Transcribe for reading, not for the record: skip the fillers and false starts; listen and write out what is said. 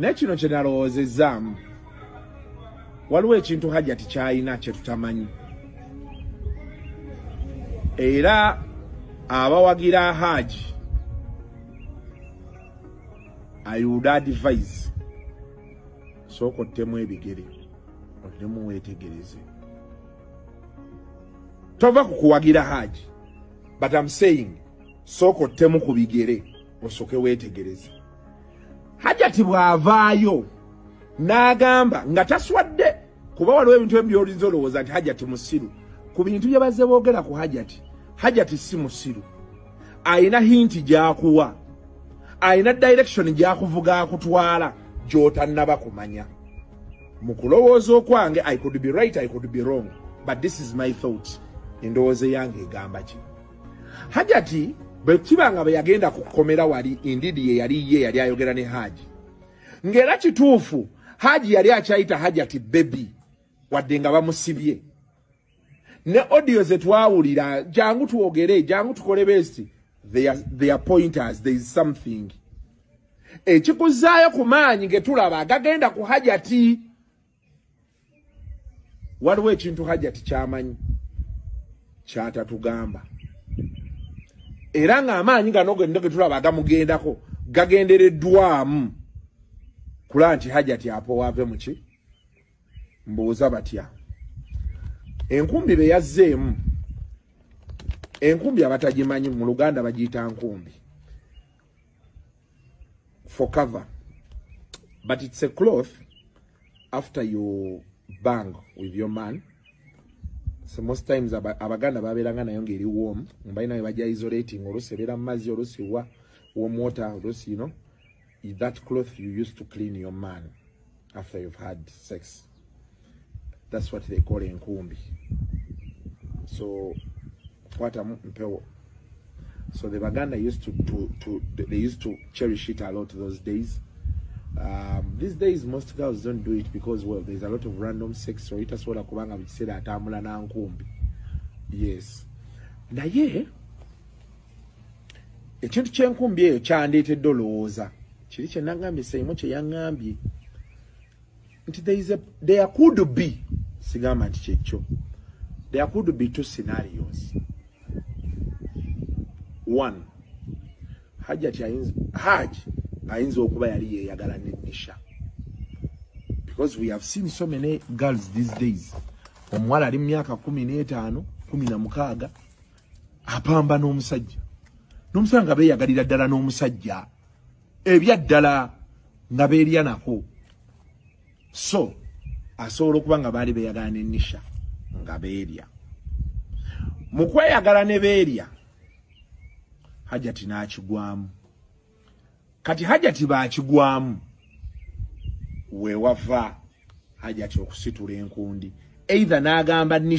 nekino kye nalowoozezaamu waliwo ekintu Hajjati ky'alina kye tutamanyi era abawagira Hajji I would advise sooka ottemu ebigere olemu weetegereze tova kukuwagira Hajji but I'm saying sooka ottemu ku bigere osooke weetegereze Hajjati bw'avaayo n'agamba nga taswadde kuba waliwo ebintu ebi by'olinza olowooza nti Hajjati musiru ku bintu bye bazze boogera ku Hajjati si musiru ayina hinti gy'akuwa ayina direction gy'akuvuga akutwala gy'otannaba kumanya mu kulowooza okwange I could be right I could be wrong but this is my thought endowooza yange egamba ki Hajjati bwe kibanga bwe yagenda kukomera wali indeed ye yali ayogera ne Hajji ng'era kituufu Hajji yali akyayita Hajjati baby wadde nga bamusibye ne audio ze twawulira jangu tuogere jangu tukole best they are pointers there is something ekikuzaayo ku maanyi getulaba agagenda ku Hajjati waliwo ekintu Hajjati kyamanyi kyatatugamba era ng'amaanyi gano getulaba agamugendako gagendereddwamu kulaba nti Hajjati apowaave muki mbuuza batya enkumbi be yazzeemu enkumbi abatagimanyi mu Luganda bagiyita nkumbi for cover but it's a cloth after you bang with your man so most times abaganda babeeranga nayo ng'eri warm mbalina we bajja isolating olusi ebeera mu mazzi olusi wa warm water olusi that cloth you used to clean your man after you've had sex. That's what they call enkumbi. So what mpewo. So the Baganda used they used to cherish it a lot those days. These days most girls don't do it because well there's a lot of random sex so it asobola kubanga biseera atambula na nkumbi. Yes. Naye ekintu ky'enkumbi eyo kyandeetedde olowooza kiri kye nangambye seimu kye yangambye nti there could be sigamba nti kyekyo there could be two scenarios. One, Hajji ayinza okuba yali yeeyagala n'ennisha because we have seen so many girls these days omuwala ali mu myaka 15 16 apamba n'omusajja nga beeyagalira ddala n'omusajja ebya ddala nga beerya nako so asobola okuba nga baali beeyagala n'ennisha nga beerya mu kweyagala ne beerya Hajjati n'akigwamu kati Hajjati baakigwamu we wava Hajjati okusitula enkundi either n'agamba nisha